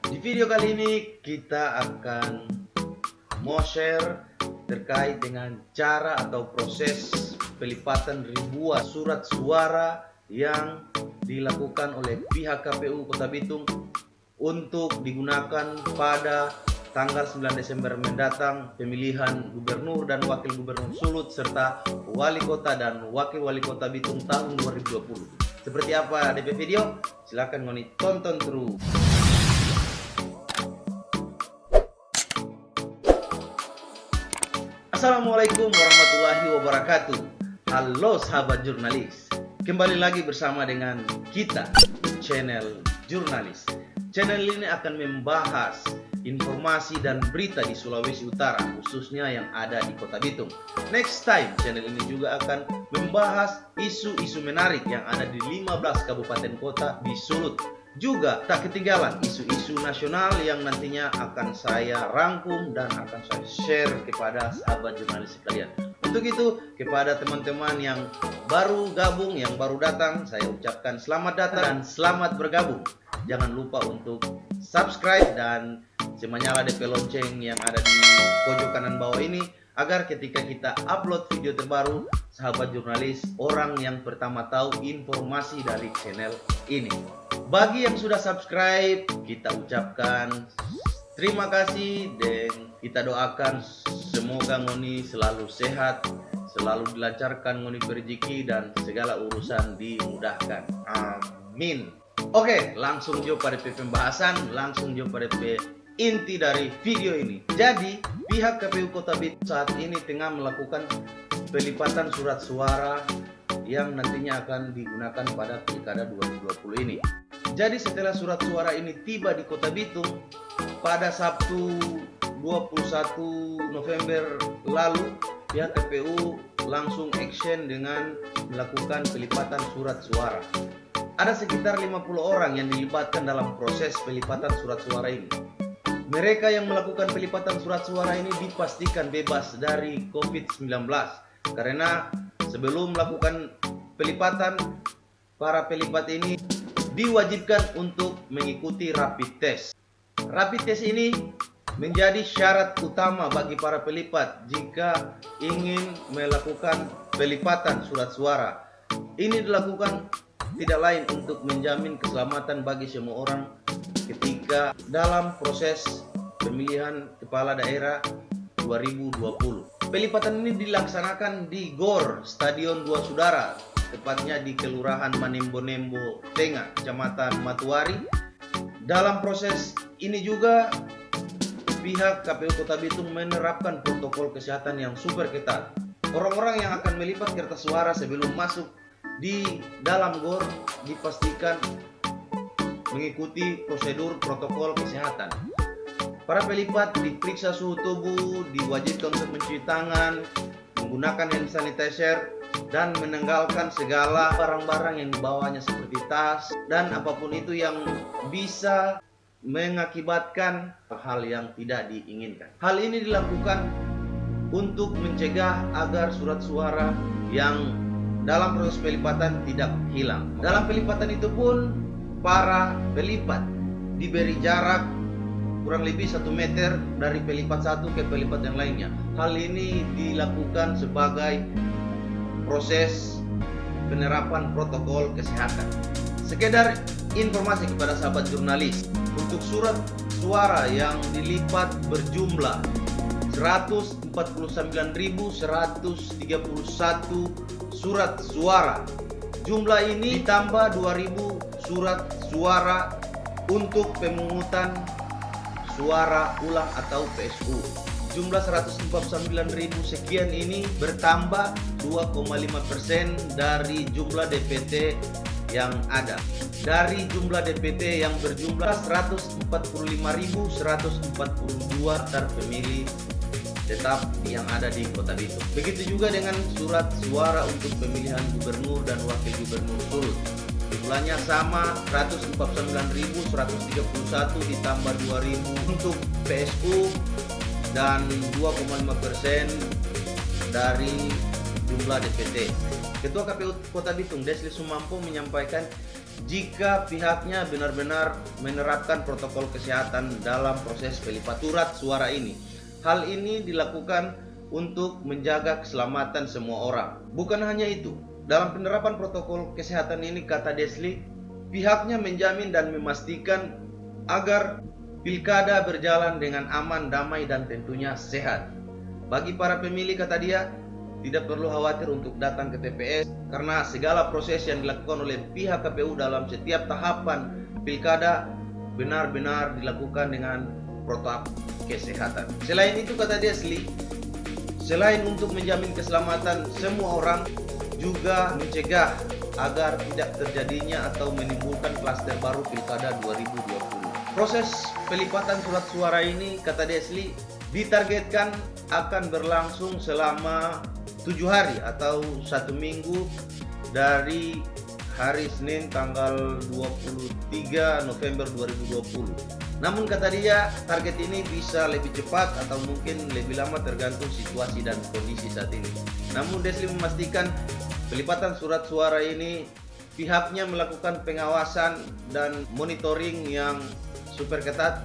Di video kali ini kita akan mau share terkait dengan cara atau proses pelipatan ribuan surat suara yang dilakukan oleh pihak KPU Kota Bitung untuk digunakan pada tanggal 9 Desember mendatang pemilihan gubernur dan wakil gubernur Sulut serta wali kota dan wakil wali kota Bitung tahun 2020. Seperti apa DP video? Silahkan ngoni tonton terus. Assalamualaikum warahmatullahi wabarakatuh. Halo sahabat jurnalis, kembali lagi bersama dengan kita, channel jurnalis. Channel ini akan membahas informasi dan berita di Sulawesi Utara, khususnya yang ada di Kota Bitung. Next time, channel ini juga akan membahas isu-isu menarik yang ada di 15 kabupaten kota di Sulut. Juga tak ketinggalan isu-isu nasional yang nantinya akan saya rangkum dan akan saya share kepada sahabat jurnalis sekalian. Untuk itu, kepada teman-teman yang baru gabung, yang baru datang, saya ucapkan selamat datang dan selamat bergabung. Jangan lupa untuk subscribe dan menyala DP lonceng yang ada di pojok kanan bawah ini, agar ketika kita upload video terbaru, sahabat jurnalis orang yang pertama tahu informasi dari channel ini. Bagi yang sudah subscribe, kita ucapkan terima kasih dan kita doakan semoga ngoni selalu sehat, selalu dilancarkan ngoni rezeki dan segala urusan dimudahkan. Amin. Oke, langsung jauh pada pembahasan, langsung jauh pada inti dari video ini. Jadi, pihak KPU Kota Bitung saat ini tengah melakukan pelipatan surat suara yang nantinya akan digunakan pada Pilkada 2020 ini. Jadi setelah surat suara ini tiba di Kota Bitung pada Sabtu 21 November lalu, pihak KPU langsung action dengan melakukan pelipatan surat suara. Ada sekitar 50 orang yang dilibatkan dalam proses pelipatan surat suara ini. Mereka yang melakukan pelipatan surat suara ini dipastikan bebas dari COVID-19 karena sebelum melakukan pelipatan, para pelipat ini diwajibkan untuk mengikuti rapid test. Rapid test ini menjadi syarat utama bagi para pelipat jika ingin melakukan pelipatan surat suara. Ini dilakukan tidak lain untuk menjamin keselamatan bagi semua orang ketika dalam proses pemilihan kepala daerah 2020. Pelipatan ini dilaksanakan di GOR Stadion Dua Saudara, tepatnya di Kelurahan Manembo-Nembo Tengah, Kecamatan Matuari. Dalam proses ini juga pihak KPU Kota Bitung menerapkan protokol kesehatan yang super ketat. Orang-orang yang akan melipat kertas suara sebelum masuk di dalam GOR dipastikan mengikuti prosedur protokol kesehatan. Para pelipat diperiksa suhu tubuh, diwajibkan untuk mencuci tangan, menggunakan hand sanitizer, dan menanggalkan segala barang-barang yang dibawanya seperti tas dan apapun itu yang bisa mengakibatkan hal yang tidak diinginkan. Hal ini dilakukan untuk mencegah agar surat suara yang dalam proses pelipatan tidak hilang. Dalam pelipatan itu pun para pelipat diberi jarak kurang lebih 1 meter dari pelipat satu ke pelipat yang lainnya. Hal ini dilakukan sebagai proses penerapan protokol kesehatan. Sekedar informasi kepada sahabat jurnalis, untuk surat suara yang dilipat berjumlah 149.131 surat suara. Jumlah ini ditambah 2.000 surat suara untuk pemungutan suara ulang atau PSU. Jumlah 149.000 sekian ini bertambah 2,5% dari jumlah DPT yang ada. Dari jumlah DPT yang berjumlah 145.142 terpemilih tetap yang ada di Kota Bitung. Begitu juga dengan surat suara untuk pemilihan gubernur dan wakil gubernur Sulut. Jumlahnya sama, 149.131 ditambah 2.000 untuk PSU dan 2,5% dari jumlah DPT. Ketua KPU Kota Bitung Desli Sumampo menyampaikan jika pihaknya benar-benar menerapkan protokol kesehatan dalam proses pelipat surat suara ini. Hal ini dilakukan untuk menjaga keselamatan semua orang. Bukan hanya itu, dalam penerapan protokol kesehatan ini, kata Desli, pihaknya menjamin dan memastikan agar pilkada berjalan dengan aman, damai, dan tentunya sehat. Bagi para pemilih, kata dia, tidak perlu khawatir untuk datang ke TPS karena segala proses yang dilakukan oleh pihak KPU dalam setiap tahapan pilkada benar-benar dilakukan dengan protokol kesehatan. Selain itu, kata Desli, selain untuk menjamin keselamatan semua orang, juga mencegah agar tidak terjadinya atau menimbulkan klaster baru pilkada 2020. Proses pelipatan surat suara ini, kata Desli, ditargetkan akan berlangsung selama 7 hari atau 1 minggu dari hari Senin tanggal 23 November 2020. Namun kata dia, target ini bisa lebih cepat atau mungkin lebih lama tergantung situasi dan kondisi saat ini. Namun Desli memastikan pelipatan surat suara ini pihaknya melakukan pengawasan dan monitoring yang super ketat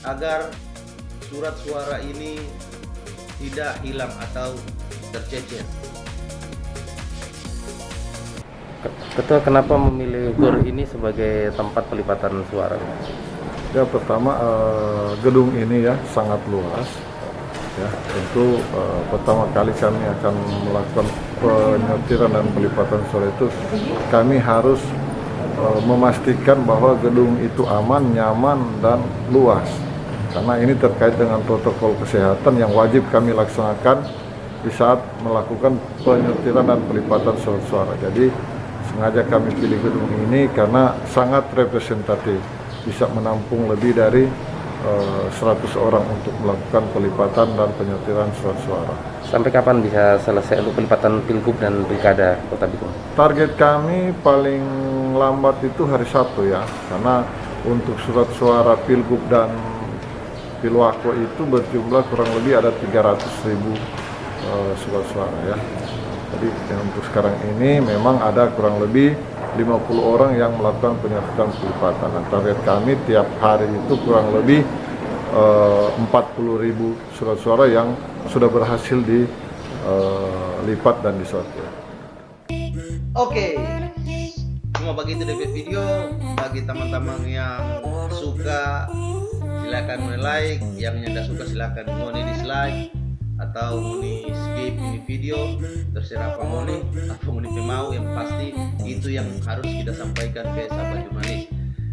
agar surat suara ini tidak hilang atau tercecer. Ketua, kenapa memilih GOR ini sebagai tempat pelipatan suara? Ya, pertama gedung ini ya sangat luas. Ya, tentu pertama kali kami akan melakukan penyortiran dan pelipatan suara itu, kami harus memastikan bahwa gedung itu aman, nyaman, dan luas. Karena ini terkait dengan protokol kesehatan yang wajib kami laksanakan di saat melakukan penyortiran dan pelipatan surat suara. Jadi sengaja kami pilih gedung ini karena sangat representatif, bisa menampung lebih dari 100 orang untuk melakukan pelipatan dan penyortiran surat suara. Sampai kapan bisa selesai untuk pelipatan pilgub dan pilkada Kota Bitung? Target kami paling lambat itu hari Sabtu ya, karena untuk surat suara pilgub dan pilwako itu berjumlah kurang lebih ada 300.000 surat suara ya. Jadi untuk sekarang ini memang ada kurang lebih 50 orang yang melakukan penyertaan pelipatan. Dan target kami tiap hari itu kurang lebih 40.000 surat suara yang sudah berhasil dilipat dan disortir. Oke, cuma begitu DP video. Bagi teman-teman yang suka silakan like, yang tidak suka silakan mau dislike atau mau skip ini video, terserah apa mau mau, yang pasti itu yang harus kita sampaikan ke sahabat jurnalis.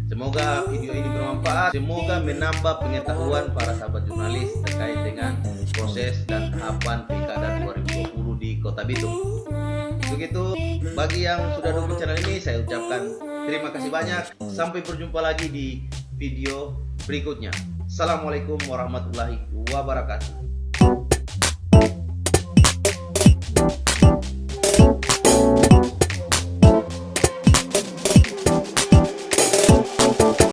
Semoga video ini bermanfaat, semoga menambah pengetahuan para sahabat jurnalis terkait dengan proses dan tahapan pilkada 2020 di Kota Bitung. Begitu, bagi yang sudah dukung channel ini, saya ucapkan terima kasih banyak. Sampai berjumpa lagi di video berikutnya. Assalamualaikum warahmatullahi wabarakatuh.